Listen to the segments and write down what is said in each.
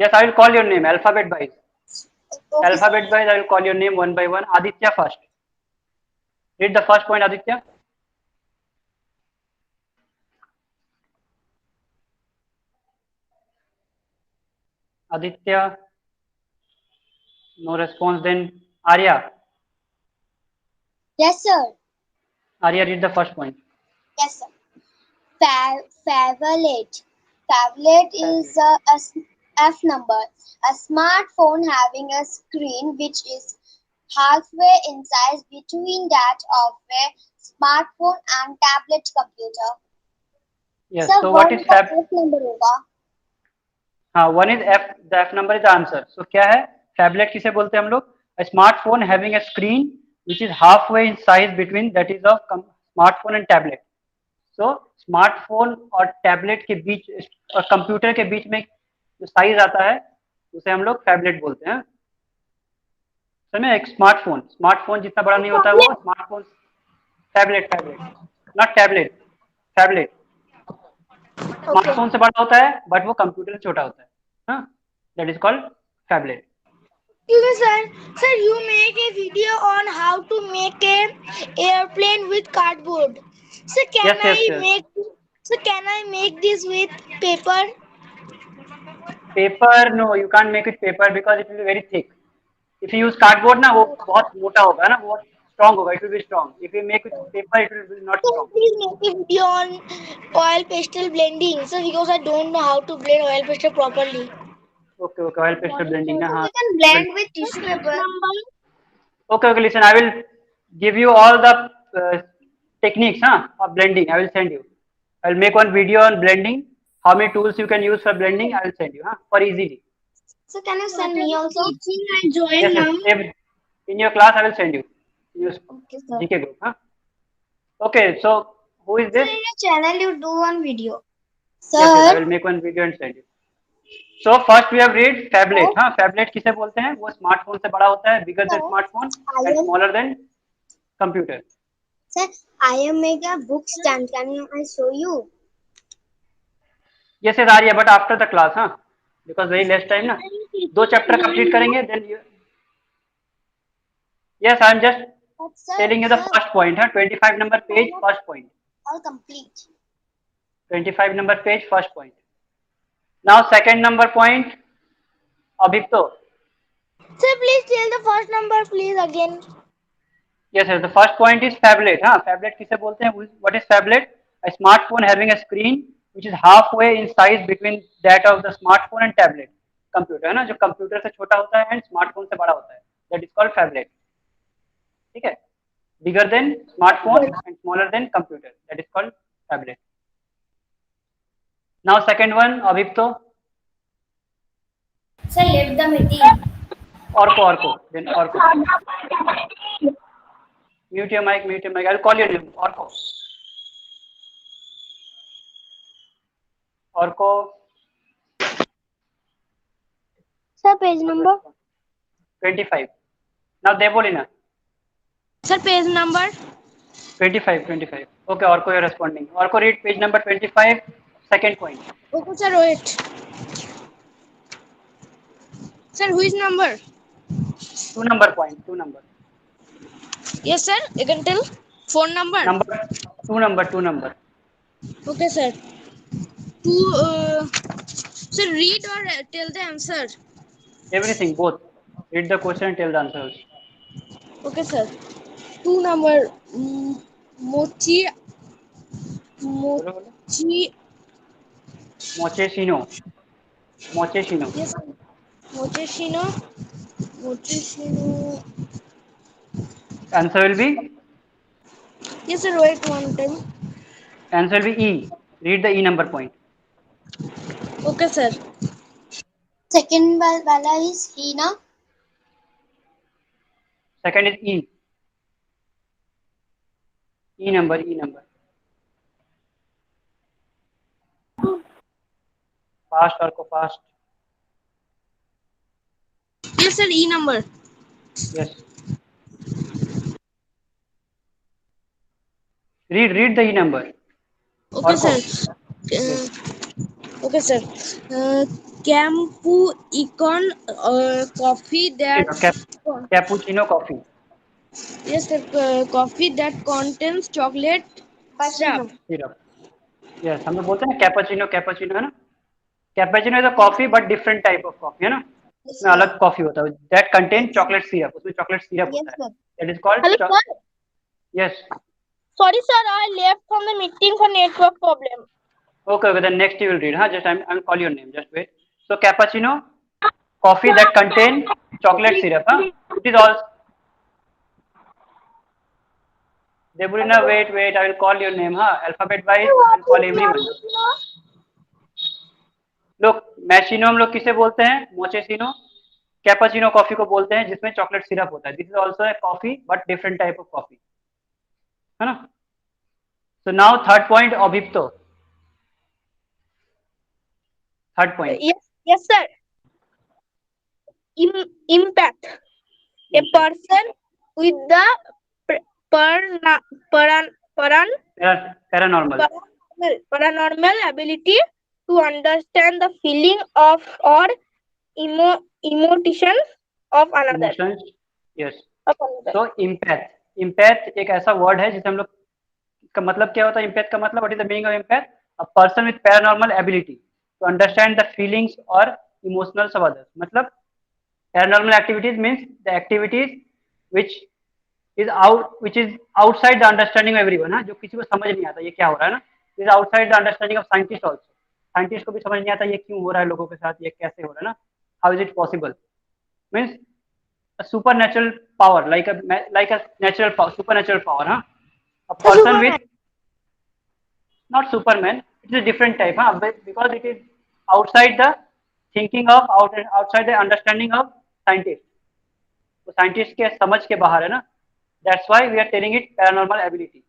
Yes, I will call your name alphabet wise. Okay, sir. Alphabet wise, I will call your name one by one. Aditya first. Read the first point, Aditya. Aditya, no response. Then Arya. Yes, sir. Arya, read the first point. Yes, sir. Favorite. Favorite is Tablet. F number. A smartphone having a screen which is halfway in size between that of a smartphone and tablet computer. Yes. Sir, So what what is is the fab? F number होगा? हाँ, one is F, the F number is answer. So क्या है tablet, किसे बोलते हैं हम लोग? Smartphone having a screen which is half way in size between, that is of smartphone and tablet. So smartphone और टैबलेट के बीच और कंप्यूटर के बीच में जो साइज आता है उसे हम लोग टैबलेट बोलते हैं. समझे? एक स्मार्टफोन, स्मार्टफोन जितना बड़ा नहीं होता है वो smartphone. Tablet, tablet, not tablet, tablet. Okay. Smartphone से बड़ा होता है बट वो कंप्यूटर से छोटा होता है. हाँ, that is called tablet. Excuse me, sir. Sir, you make a video on how to make a airplane with cardboard. So can Yes, yes, I yes. make? So can I make this with paper? Paper, no you can't make it paper because it will be very thick. If you use cardboard ना, वो बहुत मोटा होगा ना, वो strong होगा, it will be strong. If you make it paper it will be not Can strong. you please make a video on oil pastel blending? So because I don't know how to blend oil pastel properly. Okay okay, oil pastel blending ना, So हाँ. we can Well, blend with Sir, tissue page paper. number. okay, okay, listen, I will give you all the techniques, of blending. I will send you. I will make one video on blending. How many tools you can use for blending, I will send you, for easily. So can you send me Whatever also? teaching I join Yes, yes. now. In your class, I will send you. Use Okay, sir. GK group, Okay, so who is Sir, this? in your channel you do one video. Yes, yes. I Sir, will make one video and send you. So first we have read sir, phablet. हाँ, phablet किसे बोलते हैं? वो smartphone से बड़ा होता है, bigger than sir, smartphone I and am smaller than computer. sir, I am make a book stand. Can I show you? Yes, yes, Arya, but after the class, because very less time ना. दो chapter complete Join now. करेंगे, then you. Yes, I am just But sir, telling you the sir, first point, 25 number why page, not first point. all complete? 25 number page, first point. Now second number point, Abhipto. Sir, please tell the first number, please again. Yes, yes. The first point is phablet. Phablet किसे बोलते हैं? What is phablet? A smartphone having a screen which is halfway in size between that of the smartphone and tablet. Computer है ना, जो computer से छोटा होता है एंड स्मार्टफोन से बड़ा होता है. That is called phablet. ठीक है? Bigger than smartphone and smaller than computer. That is called phablet. Now second one, Abhipto. Sir, left the meeting. Orko. Then Orko. Mute your mic. Mute your mic. I'll call your name. Orko. Orko. Sir, page number. 25. Now Devolina. Sir, page number. 25, 25. Okay, Orko, you're responding. Orko, read page number 25, second point. Okay, sir, wait. Sir, which number? Two number point, two number. Yes, sir. You can tell. Phone number. Number, two number. Okay, sir. Two. Sir, read or tell the answer. Everything, both. Read the question and tell the answers. Okay, sir. Two number. Mochi. Bolo, bolo. Mochi. Mochesino. Mochesino. Yes, sir. Mochishino. Mochishino. Answer will be, Yes, sir. Wait one time. answer will be E. Read the E number point. Okay, sir. Second wala is Hina. Second is E. E number, E number. Fast, Orko, fast. Yes, sir. E number. Yes. Read the E number. Okay, Orko. sir. Yes. Okay, sir. Campu Econ coffee that cappuccino coffee. yes, sir. Coffee that contains chocolate syrup. Syrup. Yes, हम लोग बोलते हैं cappuccino. Cappuccino है ना. Cappuccino is a coffee but different type of coffee है ना. Yes, उसमें sir. अलग कॉफी होता है दैट कंटेन चॉकलेट सिरप. उसमें चॉकलेट सिरप Yes, होता है. sir. That is called. Hello, sir. Yes. Sorry, sir. I left from the meeting for network problem. Okay, okay, then next you will read. Huh? Just I'll call your name. Just wait. So cappuccino, coffee that contain chocolate syrup. Huh? It is all. Deburina, wait, wait. I will call your name. Huh? Alphabet wise, I will call everyone. लोग मैशिनो हम लोग किसे बोलते हैं? मोचेसिनो. कैपाचिनो coffee को बोलते हैं जिसमें चॉकलेट सिरप होता है. This is also a coffee but different type of coffee है ना. So now third point Abhipto. Third point. Yes, sir. Impact. A person with the paranormal. paranormal ability to understand the feeling of or emotions of another. Emotions. Yes. Of another. तो empath. Empath एक ऐसा word है जिसे हम लोग का मतलब क्या होता है. इम्पैथ का मतलब what is the meaning of empath? A person with paranormal ability to understand the feelings और इमोशनल्स ऑफ अदर्स. मतलब paranormal activities means the activities which is outside the understanding of everyone. जो किसी को समझ नहीं आता ये क्या हो रहा है ना. Is outside the understanding of scientist also. Scientist को भी समझ नहीं आता ये क्यों हो रहा है लोगों के साथ. ये कैसे हो रहा है ना. How is it possible. Means a supernatural power like a natural power, supernatural power. A person with not superman, it is a different type. Because it is outside the thinking of outside the understanding of scientist. तो scientist के समझ के बाहर है ना. That's why we are telling it paranormal ability.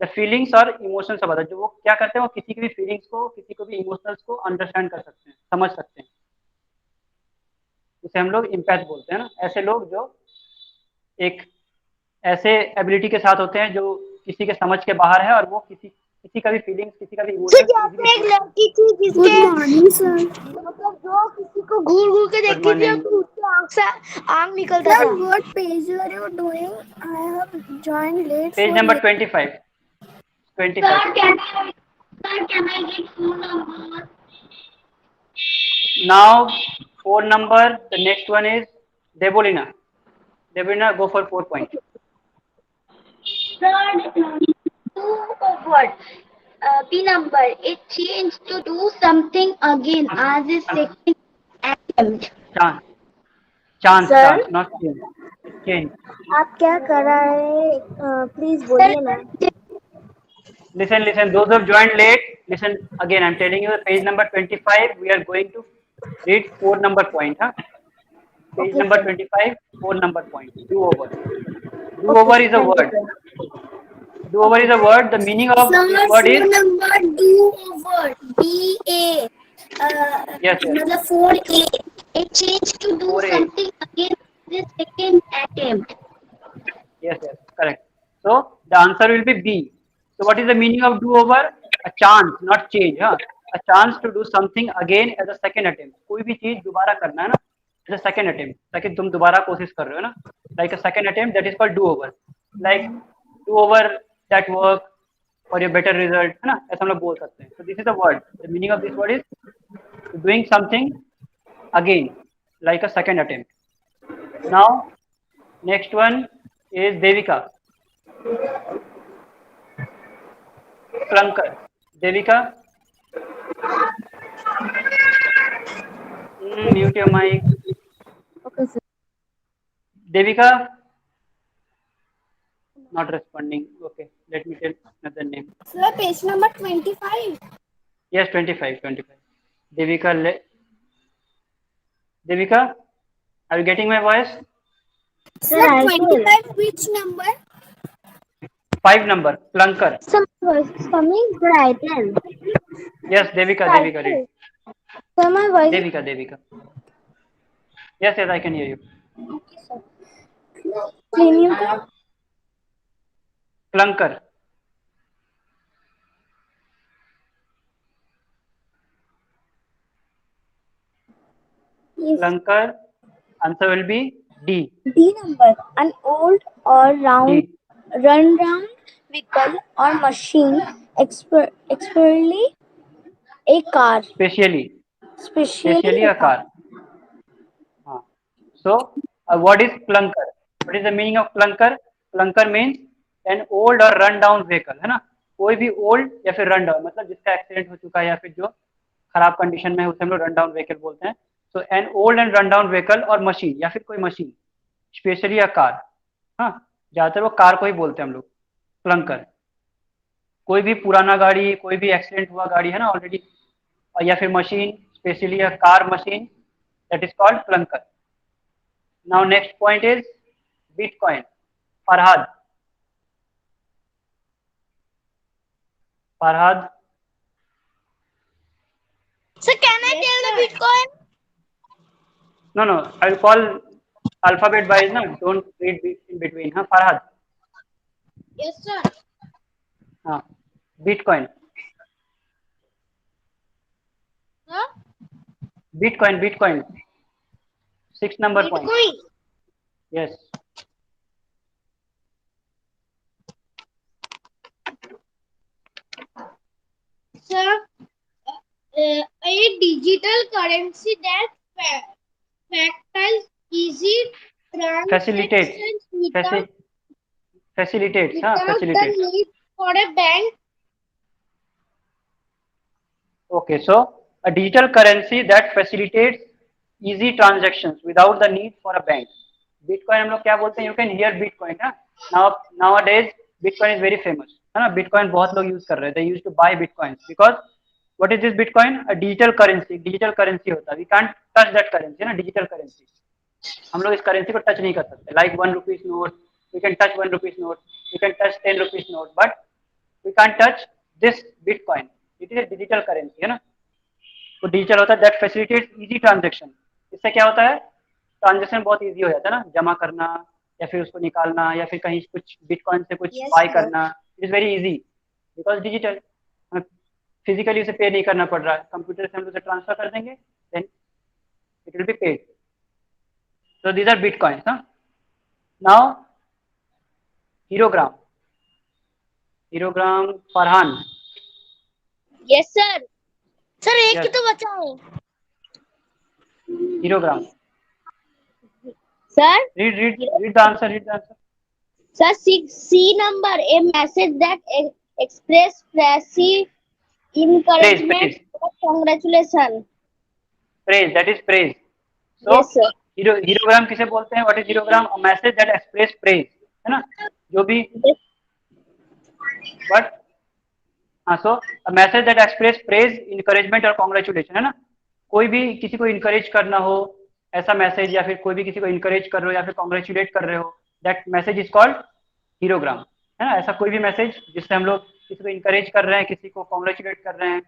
The feelings और emotions of other. जो वो क्या करते हैं वो किसी की भी फीलिंग्स को किसी को भी इमोशंस को अंडरस्टैंड कर सकते हैं, समझ सकते हैं. उसे हम लोग इम्पैथ बोलते हैं ना. ऐसे लोग जो एक ऐसे एबिलिटी के साथ होते हैं जो किसी के समझ के बाहर है और वो किसी का भी फीलिंग्स किसी का भी सर यहाँ इमोशन. पे एक लड़की थी जिसके मतलब जो किसी को घूर घूर के गुड देखती थी और मॉर्निंग. फिर उसके आँख से आँख निकलता था. What page are you doing? I have joined late page for number it. 25. 25. can I get phone number? Now 4 number. The next one is Debolina. Debolina, go for 4 point. Third, two of what? B number. It changed to do something again as a second attempt. Chance, Sir? chance, not change. Change. आप क्या कर रहे हैं please बोलिए ना. Listen. Those who have joined late, listen again. I'm telling you, page number 25. We are going to read 4 number point. Page Okay, number sir. 25. 4 number point. Do over. Do over is a word. Do over is a word. The meaning of this word is number do over. BA. yes. मतलब 4A. It changed to do 4A. something again as a second attempt. Yes, correct. So the answer will be B. So what is the meaning of do over? A chance, not change. A chance to do something again as a second attempt. कोई भी चीज दोबारा करना है ना, as a second attempt. ताकि तुम दोबारा कोशिश कर रहे हो ना. Like a second attempt, that is called do over. Like do over that work for your better result, है ना. ऐसा हम लोग बोल सकते हैं. So this is the word. The meaning of this word is doing something again, like a second attempt. Now next one is Devika. Clunker. Devika. Mute your mic. Okay, sir. Devika. Not responding. Okay, let me tell another name. Sir, page number 25. Yes, 25. Devika. Devika, are you getting my voice? Sir, I 25 which number? 5 number. Clunker. Some voice is coming, but I can. Yes, Devika. Read. So my voice. Devika. Yes, I can hear you. Cleaning. Clunker. Yes. Clunker. Answer will be D. D number. An old or round, D. run-round vehicle or machine, expertly a car, Specially. especially Specially a a car. car. हाँ. So, what is clunker? What is the meaning of clunker? Clunker means an old or run down vehicle, है ना? कोई भी old या फिर run down, मतलब जिसका accident हो चुका है या फिर जो खराब कंडीशन में है उसे हम लोग रन डाउन व्हीकल बोलते हैं. So an old and run down vehicle और मशीन या फिर कोई मशीन, स्पेशली अ कार. हाँ, ज्यादातर वो कार को ही बोलते हैं हम लोग क्लंकर. कोई भी पुराना गाड़ी, कोई भी एक्सीडेंट हुआ गाड़ी है ना ऑलरेडी, या फिर machine, specially a car machine, that is called clunker. Now next point is bitcoin. Farhad. Farhad. Sir, can I tell the Bitcoin? No, no, I will call alphabet wise ना, don't read in between. हाँ, Farhad. Yes, sir. हाँ, bitcoin. Huh? Bitcoin, Bitcoin. 6 number point. Bitcoin. Yes. Sir, a digital currency that facilitates easy Facilitates. transactions without Facilitates. हाँ, the facilitates. need for a bank. Okay, so a digital currency that facilitates easy transactions without the need for a bank. Bitcoin हम लोग क्या बोलते हैं? You can hear Bitcoin. हाँ. Nowadays Bitcoin is very famous. है ना? Bitcoin बहुत लोग यूज कर रहे हैं. They used to buy Bitcoins because what is this Bitcoin? A digital currency. Digital currency होता है. We can't touch that currency. है ना? Digital currency. हम लोग इस करेंसी को टच नहीं कर सकते. Like 1 rupees note, we can touch 1 rupees note, we can touch 10 rupees note, but we can touch this bitcoin. It is a digital currency, है ना? तो डिजिटल होता है, दैट फैसिलिटेट्स इजी ट्रांजेक्शन. इससे क्या होता है? ट्रांजेक्शन बहुत इजी हो जाता है ना, जमा करना या फिर उसको निकालना या फिर कहीं कुछ बिटकॉइन से कुछ बाय करना. It is very easy because digital. Physically उसे पे नहीं करना पड़ रहा है, कंप्यूटर से हम उसे ट्रांसफर कर देंगे, then it will be paid. So these are bitcoins. Huh? Now, Herogram. Herogram, Farhan. Yes, sir. Sir, एक Yes. ही तो बचा है. Herogram. Sir, Read the answer. Read the answer. sir, C number, a message that express praise, encouragement, Praise. or congratulation. Praise. That is praise. So, Yes, sir. Herogram किसे बोलते हैं? What is Herogram? A message that express praise. है ना? जो भी. Yes. But हाँ, so a message that express praise, encouragement और congratulation, है ना? कोई भी किसी को encourage करना हो, ऐसा मैसेज, या फिर कोई भी किसी को encourage कर रहे हो या फिर congratulate कर रहे हो, that message is called herogram. है ना? ऐसा कोई भी मैसेज जिससे हम लोग किसी को encourage कर रहे हैं, किसी को congratulate कर रहे हैं,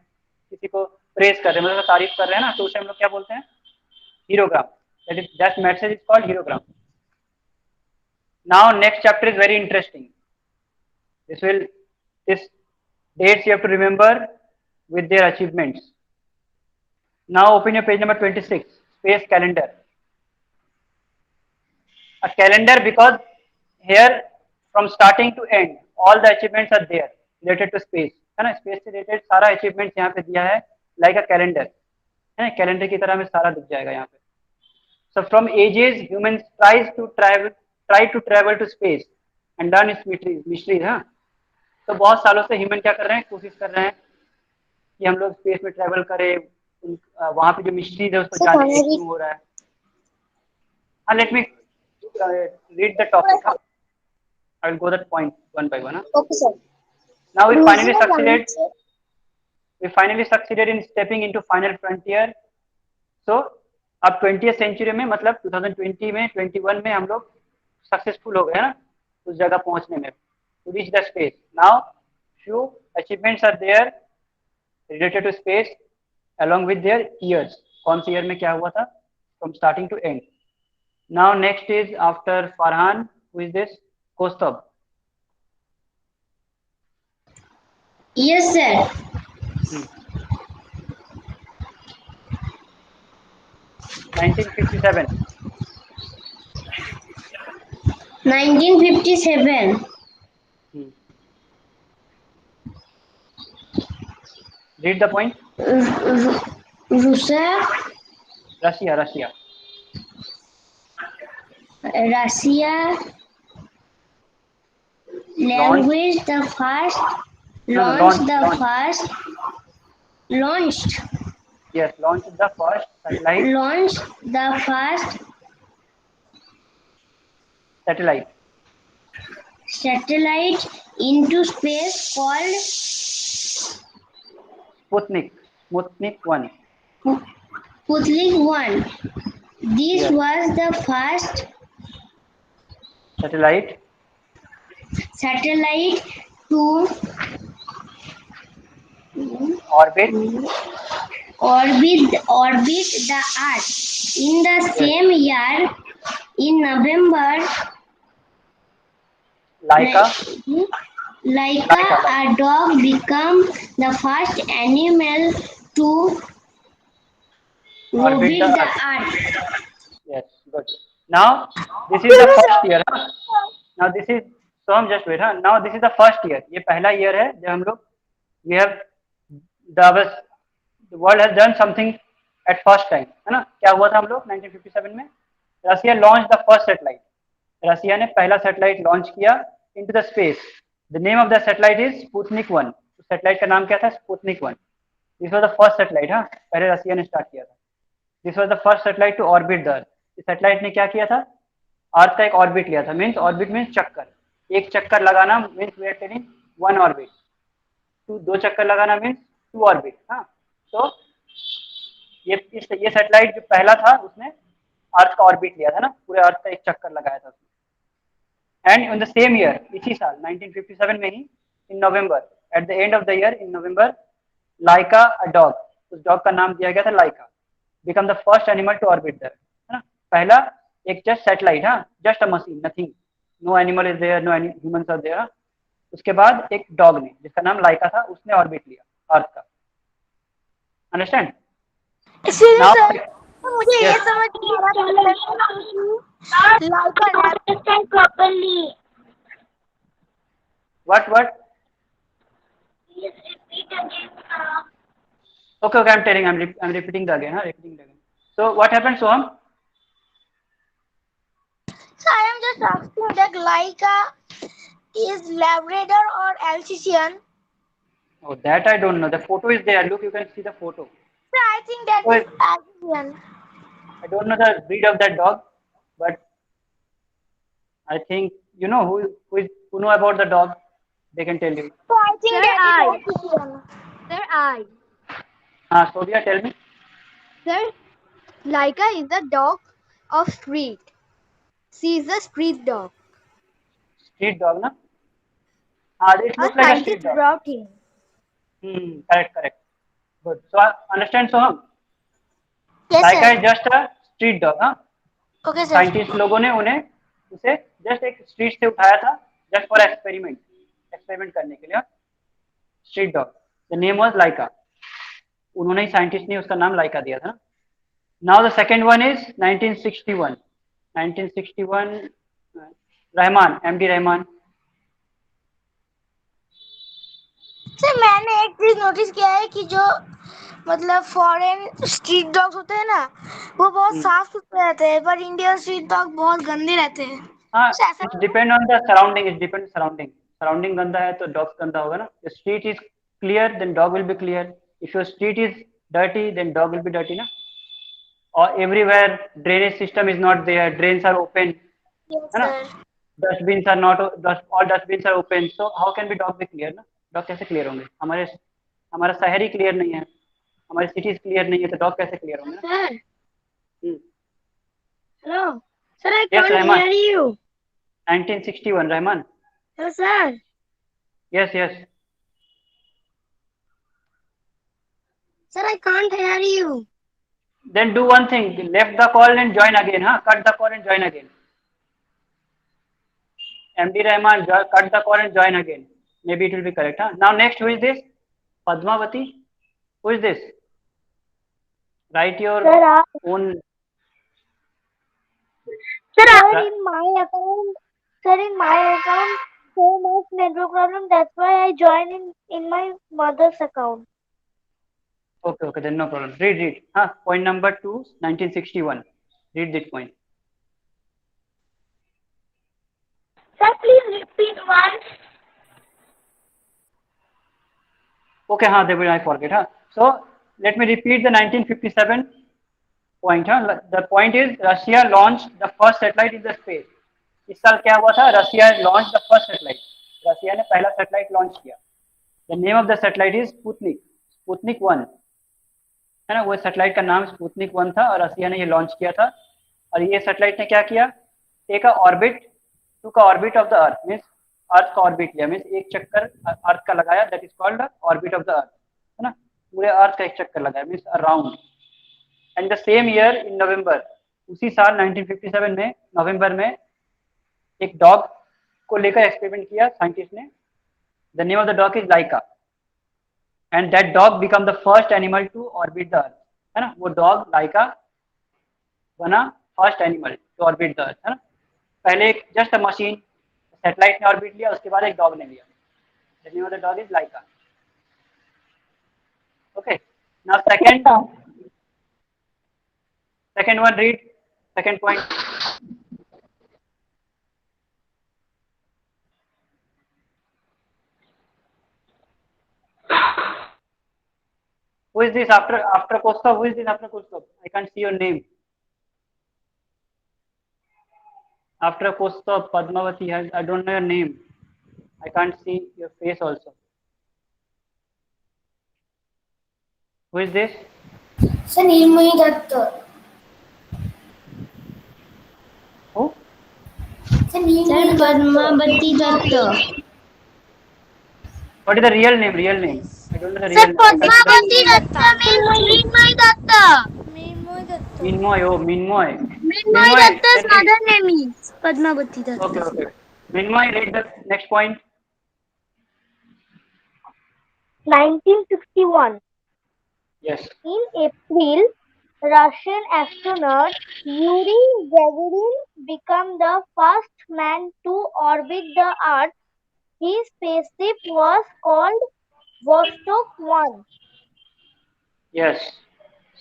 किसी को praise कर रहे हैं, मतलब तारीफ कर रहे हैं ना, तो उसे हम लोग क्या बोलते हैं? Herogram. That message is called herogram. Now next chapter is very interesting. This dates you have to remember with their achievements. Now open your page number 26, space calendar. A calendar because here from starting to end all the achievements are there related to space, है ना? Space से related सारा achievement यहाँ पे दिया है, like a calendar, है ना? कैलेंडर की तरह में सारा दिख जाएगा यहाँ पे. So from ages humans try to travel to space and learn its mysteries. हाँ, तो बहुत सालों से ह्यूमन क्या कर रहे हैं? कोशिश कर रहे हैं कि हम लोग स्पेस में ट्रैवल करें, वहां पे जो मिस्ट्रीज है उसको जानने के लिए हो रहा है. हाँ, let me read the topic. Huh? I will go that point one by one. Huh? Okay, sir. Now we finally Losing a succeeded. answer. We finally succeeded in stepping into final frontier. So अब 20th century में, मतलब 2020 में 21 में हम लोग successful हो गए ना उस जगह पहुंचने में, to reach the space. Now few achievements are there related to space along with their years. कौन से ईयर में क्या हुआ था from starting to end. Now next is after Farhan, who is this? Kostab. Yes, sir. 1957. 1957. Hmm. Read the point. Russia, Russia. Russia Launched. language the first No, launched the launched. first launched Yes, launched the first launched the first satellite. satellite into space called Sputnik 1. Sputnik 1. This Yes, was the first satellite satellite to orbit. orbit the Earth. In the Yes, same year, in November, Laika. Laika, a dog became the first animal to Orbit orbit the the Earth. Earth. Yes, good. Now this is the first year. Huh? Now this is so हम just wait. Huh? Now this is the first year. ये पहला year है जब हम लोग we have the world has done something at first time, है ना? क्या हुआ था हम लोग 1957 में? रसिया launched the first satellite. रसिया ने पहला सैटेलाइट लॉन्च किया into the space. The name of the satellite is Sputnik 1. तो सैटेलाइट का नाम क्या था? Sputnik 1. This was the first satellite. हाँ, पहले रसिया ने स्टार्ट किया था. This was the first satellite to orbit the earth. इस सैटेलाइट ने क्या किया था? अर्थ का एक ऑर्बिट लिया था. मीन्स ऑर्बिट मीन्स चक्कर. एक चक्कर लगाना means we are telling one orbit. दो चक्कर लगाना मीन्स टू ऑर्बिट. हाँ, तो ये सैटेलाइट जो पहला था उसने अर्थ का ऑर्बिट लिया था ना, पूरे अर्थ का एक चक्कर लगाया था उसने. And in the same year, इसी साल 1957 में ही, in November, at the end of the year in November, Laika a dog, उस डॉग का नाम दिया गया था लाइका, become the first animal to orbit there, है ना? पहला एक जस्ट सैटेलाइट, हाँ, just a machine, nothing, no animal is there, no humans are there. उसके बाद एक डॉग ने जिसका नाम लाइका था उसने ऑर्बिट लिया अर्थ का. अंडरस्टैंड इसीलिए नाउ? सर मुझे ये यस, समझ नहीं आ रहा Laika properly. What okay, I'm telling, I'm repeating the again, huh? Repeating the again. So what happened, Soham? So I am just asking that Laika is Labrador or Alsatian? Oh, that I don't know. The photo is there. Look, you can see the photo. So I think that So is Alsatian. I don't know the breed of that dog, but I think you know who know about the dog. They can tell you. So I think Sir, that is Alsatian. Sir, Sophia, tell me. Sir, Laika is the dog of street. She is a street dog. Street dog, na? It A looks like a scientist street dog. brought him. Correct. Good. So understand, Soham? Yes, Laika sir. is just a street dog, हाँ? Okay, sir. Scientist लोगों ने उसे just एक street से उठाया था, just for experiment करने के लिए. Street dog, the name was Laika. उन्होंने ही, साइंटिस्ट ने उसका नाम लाइका दिया था ना. Now the second one is 1961 Rahman, MD Rahman. Sir मैंने एक चीज नोटिस किया है कि जो मतलब फॉरेन स्ट्रीट डॉग्स होते हैं ना वो बहुत साफ सुथरे रहते हैं, पर इंडियन स्ट्रीट डॉग बहुत गंदे रहते हैं. हाँ, it's depend on the surrounding. It's depend surrounding गंदा है तो डॉग्स गंदा होगा ना. Street is clear then dog will be clear. If your street is dirty then dog will be dirty ना. और everywhere drainage system is not there, drains are open, है ना. Dustbins are not, all dustbins are open, so how can be dog be clear ना. Dog कैसे clear होंगे? हमारा शहर ही clear नहीं है, हमारी सिटीज क्लियर नहीं है, तो डॉग कैसे क्लियर होंगे ना. Hello sir, I Yes, can't Rahman. Here you. 1961 Rahman. Hello sir. Yes. Sir, I can't hear you. Then do one thing, left the call and join again, huh? Cut the call and join again. MD Rahman, cut the call and join again. Maybe it will be correct, huh? Now next, who is this? Padmavati. Who is this? Write your Sir, own. Sir, in my account, so much network problem. That's why I joined in my mother's account. Okay, then no problem. Read. Point number 2, 1961. Read that point. Sir, please repeat once. Okay, I forget. So let me repeat the 1957 point. The point is Russia launched the first satellite in the space. इस साल क्या हुआ था? Russia launched the first satellite. Russia ने पहला satellite launch किया. The name of the satellite is Sputnik 1. है ना, वो सैटेलाइट का नाम स्पुतनिक 1 था और रशिया ने ये लॉन्च किया था. और ये सैटेलाइट ने क्या किया? टेक अ ऑर्बिट टू का orbit of the earth, means earth का ऑर्बिट लिया, मीन्स एक चक्कर अर्थ का लगाया, that is called orbit of the earth, है ना, पूरे अर्थ का एक चक्कर लगाया, means around. And the same year in November, उसी साल 1957 में नवंबर में एक डॉग को लेकर एक्सपेरिमेंट किया साइंटिस्ट ने. The name of the dog is Laika and that dog become the first animal to orbit the earth, है ना. वो डॉग लाइका बना first animal to orbit the earth, है ना. पहले एक जस्ट अ मशीन सैटेलाइट ने ऑर्बिट लिया, उसके बाद एक डॉग ने लिया. The name of the dog is Laika. Okay, now second one, read second point. Who is this after Kostov? Who is this after Kostov? I can't see your name. After Kostov, Padmavati, I don't know your name. I can't see your face also. Who is this? Sir, Nirmay Datta. Who? Sir, Padmavati Datta. What is the real name? I don't know the real name. Padmavati Datta means Nirmay Datta. Minmoy. Nirmay Datta's mother name is Padmavati Datta. Okay. Minmoy, read the next point. 1961. Yes. In April, Russian astronaut Yuri Gagarin became the first man to orbit the Earth. His spaceship was called Vostok 1. Yes.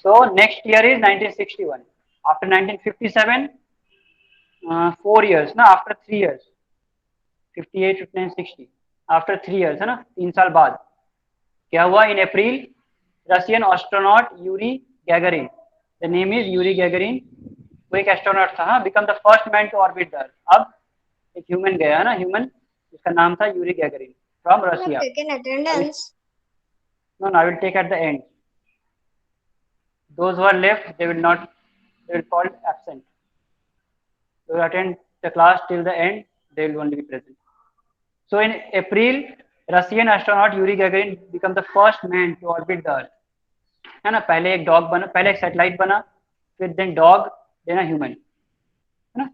So next year is 1961. After 1957, 4 years. ना, after 3 years. 58, 59, 60. After 3 years, है ना, 3 साल बाद क्या हुआ? In April, Russian astronaut Yuri Gagarin. The name is Yuri Gagarin. वो एक astronaut था, हाँ, become the first man to orbit the Earth. अब एक ह्यूमन गया है ना, ह्यूमन, जिसका नाम था Yuri Gagarin from Russia. Taken attendance. No, I will take at the end. Those who are left, they will call absent. They will attend the class till the end, they will only be present. So in April, Russian astronaut Yuri Gagarin become the first man to orbit the Earth. है ना, पहले एक dog बना, पहले एक satellite बना, फिर then dog, then human, है ना.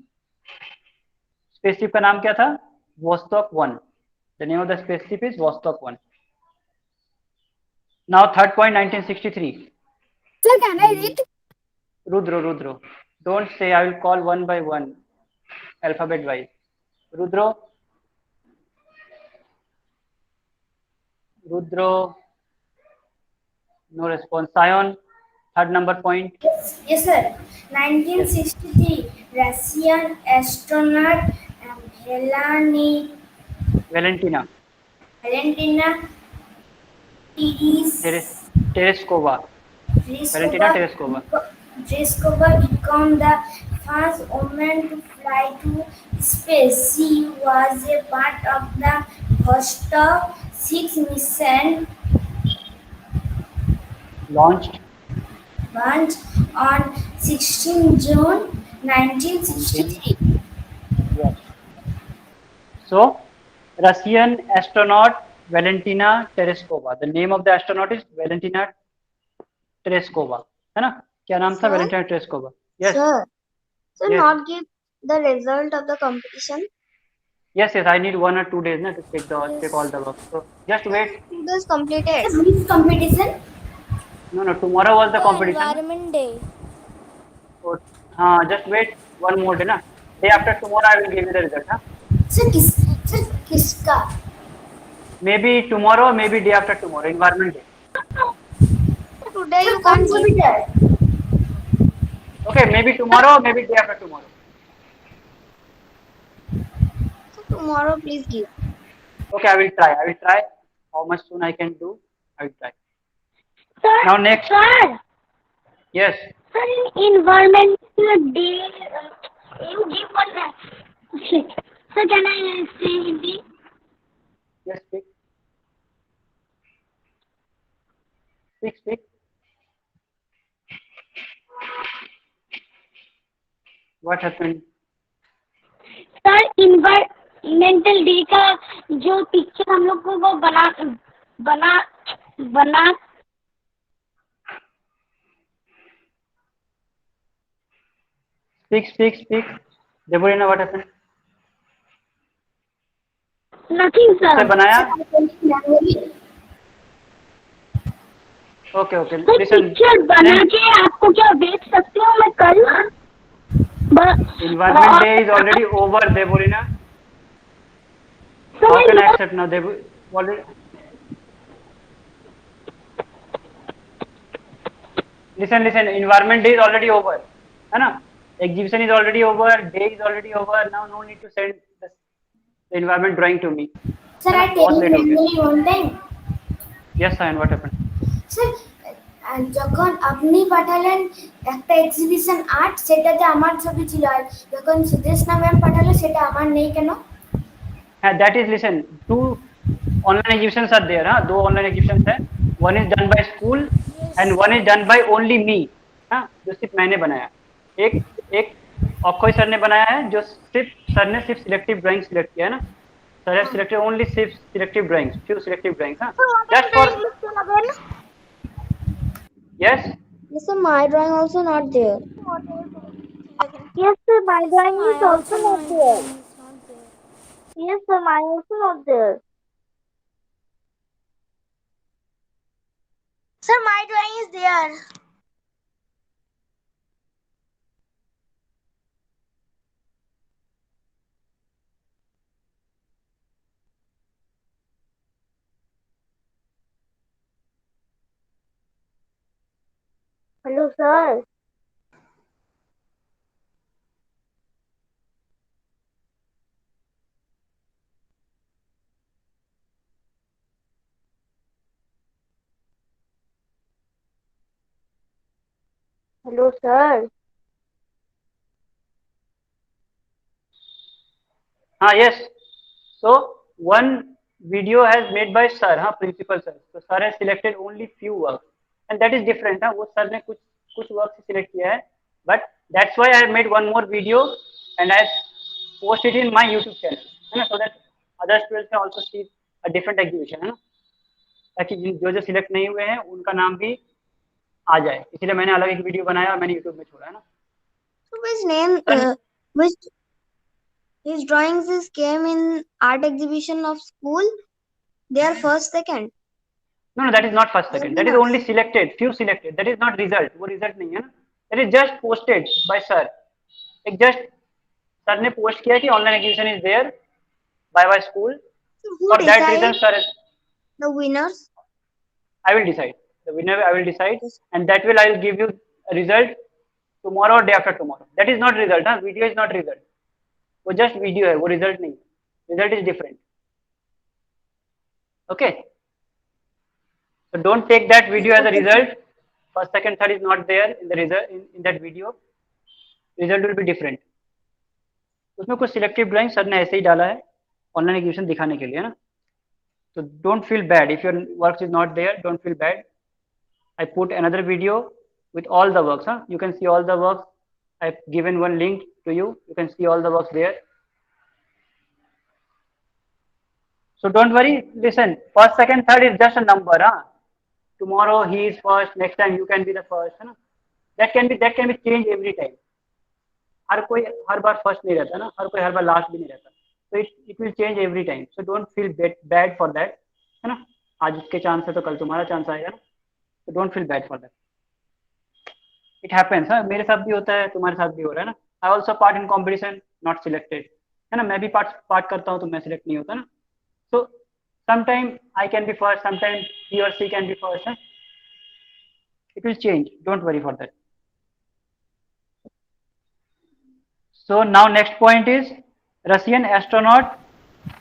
स्पेसशिप का नाम क्या था? Vostok 1. The name of the spaceship is Vostok 1. Now third point, 1963. Sir, can I read? Rudro. Don't say, I will call one by one, alphabet wise. Rudro. No response. Sion, third number point. Yes, sir. 1963, Russian astronaut Valentina Tereskova. Valentina Tereskova became the first woman to fly to space. She was a part of the Vostok 6 mission launched on 16 June 1963. Yes. So, Russian astronaut Valentina Tereskova. The name of the astronaut is Valentina Tereskova. है ना? क्या नाम था? Valentina Tereskova. Yes. Sir, Yes. not give the result of the competition. Yes. I need 1 or 2 days na, to check all the work. So just wait. It is completed. Which competition? No. Tomorrow was the competition. Environment Day. So, just wait 1 more day na. Day after tomorrow I will give you the result. Huh? Sir किसका? Maybe tomorrow, maybe day after tomorrow. Environment day. Today you sir कौन can't सा give. better? Okay, maybe tomorrow, maybe day after tomorrow. So tomorrow please give. Okay, I will try. I will try. How much soon I can do? I will try. Sir, Now next. sir, Yes. sir, in environmental day, you give one. Shit. Sir, can I say Hindi? Yes, speak. Speak, speak. What happened? Sir environmental day का जो picture हम लोग को वो बना बना बना Speak, speak, speak. Deborina, what happened? Nothing उससे सर. बनाया? Sir Okay, okay. Sir Listen. Picture बना Then के आपको क्या बेच सकती हूँ मैं कल? environment day is already over, Deborina. How can I accept now? Already. Listen, listen. Environment day is already over. है ना? Exhibition is already over. Day is already over. Now no need to send the environment drawing to me. Sir है आई ना? Tell बहुत you late हो गया. Manually one time Yes, Sayan, what happened? Sir যখন আপনি পাঠালেন একটা এক্সিবিশন আর্ট সেটাতে আমার ছবি ছিল আর যখন সুদেশনা ম্যাম পাঠালো সেটা আমার নেই কেন? That is, listen, two online exhibitions are there. हाँ, दो online exhibitions है. One is done by school and one is done by only me. हाँ, जो सिर्फ मैंने बनाया. एक एक अक्षय सर ने बनाया है जो सर ने सिर्फ सिलेक्टिव ड्राइंग सिलेक्ट किया है ना. सर हैव सिलेक्टेड ओनली सिर्फ selective drawings, few selective drawings. हाँ, just for yes. Yes, sir, my drawing also not there. Yes, sir, my drawing is also not there. Yes, sir, mine also not there. Sir, my drawing is there. Hello, sir. Hello, sir. हाँ, yes. So one video has made by sir, हाँ, principal sir. So sir has selected only few works, and that is different. हाँ, वो sir ने कुछ works select किया है, but that's why I have made one more video and I post it in my YouTube channel, है ना, so that other students can also see a different exhibition, है ना, ताकि जो select नहीं हुए हैं उनका नाम भी आ जाए. इसलिए मैंने अलग एक वीडियो बनाया और मैंने YouTube में छोड़ा, है ना. So which name, which his drawings is came in art exhibition of school? They are first, second. No, that is not first, second. That is only selected, few selected. That is not result. वो result नहीं है ना. That is just posted by sir. एक just sir ने post किया कि online exhibition is there by school. So who For that decide reason, sir, the winners? I will decide. The winner I will decide, and that will I will give you a result tomorrow or day after tomorrow. That is not result. हाँ, video is not result. वो just video है, वो result नहीं. Result is different. Okay. So don't take that video as a result. First, second, third is not there in the result in that video. Result will be different. उसमें कुछ selective drawing sir ने ऐसे ही डाला है online exhibition दिखाने के लिए, है ना. So don't feel bad if your work is not there. Don't feel bad. I put another video with all the works. Huh? You can see all the works. I've given one link to you. You can see all the works there. So don't worry. Listen, first, second, third is just a number. Huh? Tomorrow he is first. Next time you can be the first. है ना? That can be changed every time. हर कोई हर बार first नहीं रहता ना, हर कोई हर बार last भी नहीं रहता. So it will change every time. So don't feel bad for that. है ना. आज इसके चांस है तो कल तुम्हारा चांस आएगा ना. So don't feel bad for that. It happens. हाँ, मेरे साथ भी होता है, तुम्हारे साथ भी हो रहा है ना. I also part in competition. Not selected, है ना, मैं भी पार्ट करता हूँ तो मैं सिलेक्ट नहीं होता ना. So sometime I can be first, sometime he or she can be first. Huh? It will change. Don't worry for that. So now next point is Russian astronaut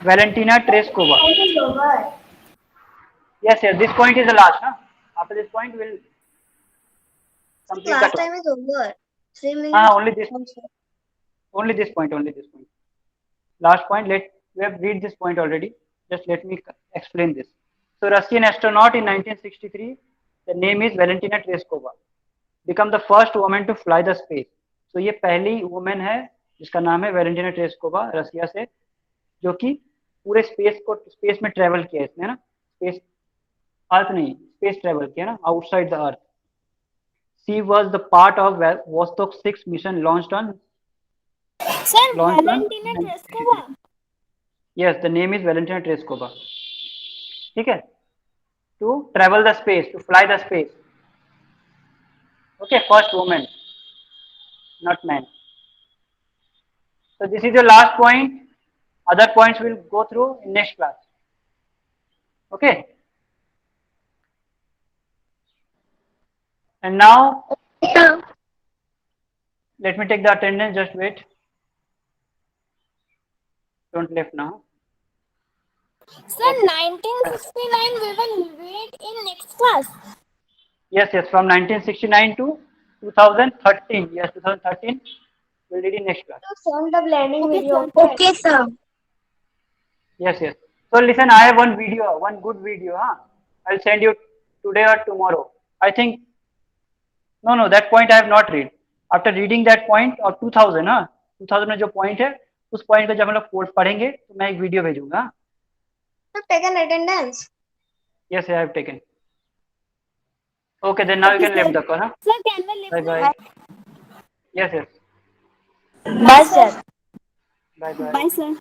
Valentina Tereshkova. Time is over. Yes, yes. This point is the last. Huh? After this point, we'll complete the Last class. time is over. 3 minutes. Only this. Only this point. Only this point. Last point. We have read this point already. Just let me explain this. So Russian astronaut in 1963. The name is Valentina Tereshkova. Become the first woman to fly the space. So ये पहली women है जिसका नाम है Valentina Tereshkova, रसिया से, जो कि पूरे स्पेस में ट्रेवल किया इसने, ना, स्पेस, अर्थ नहीं, स्पेस ट्रेवल किया ना, outside the earth. She was the part of Vostok 6 mission launched on Valentina Tereshkova. Yes, the name is Valentina Tereshkova. ठीक है, to travel the space, to fly the space. Okay, first woman, not man. So this is your last point. Other points we'll go through in next class. Okay. And now let me take the attendance. Just wait. Don't left now. Sir, 1969 we will read in next class. Yes, yes. From 1969 to 2013. Yes, 2013. We'll read in next class. Send the blending video. Okay, sir. Yes, yes. So listen, I have one video, one good video. Huh? I'll send you today or tomorrow. I think. No, that point I have not read. After reading that point of 2000, हाँ, 2000 में जो point है, उस point को जब हम लोग course पढ़ेंगे, तो मैं एक वीडियो भेजूंगा. Have taken attendance. Yes, I have taken. Okay, then now you can leave the call. Huh? Sir, can we leave? Bye bye. Yes, yes. Bye, sir. Bye bye. Bye, sir.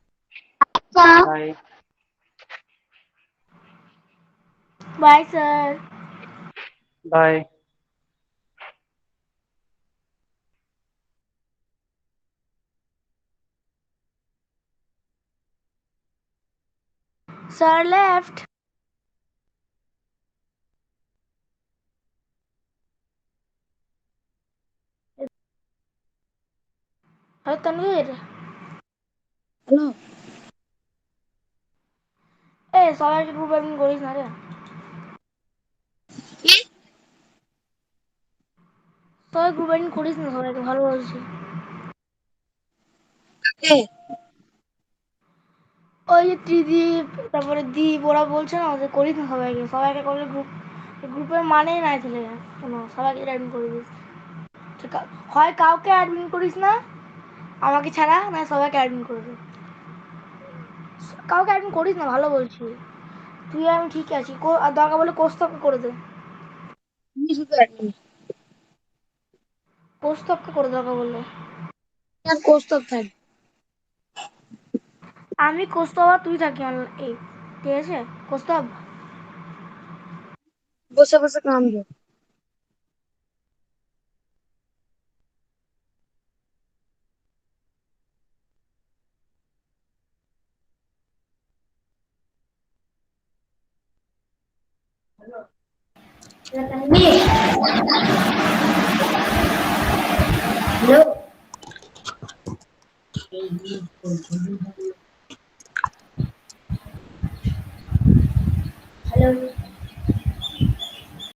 Bye. Bye, sir. Bye. Sir left. Hey, Tanvir. Hello. এ সবাইকে group admin করিস না রে। সবাই group admin করিস না, সবাইকে ভালো বলছি। ওই যে ত্রিদীপ, তারপরে দীপ, ওরা বলছে না যে করিস না সবাইকে, সবাইকে করলে গ্রুপের মানেই নাই চলে যায় কোনো, সবাইকে অ্যাডমিন করে দিস। হয় কাউকে অ্যাডমিন করিস না আমাকে ছাড়া, না সবাইকে অ্যাডমিন করে দে। কাউকে অ্যাডমিন করিস না, ভালো বলছি। তুই আমি ঠিক আছি, আর দরকার বলে কোস্তবকে করে দে। কোস্তবকে করে দরকার বললে। কোস্তব থাকবে। আমি কোস্তব আর তুই থাকি এই, ঠিক আছে? কোস্তব বসে বসে কামবে। Hello.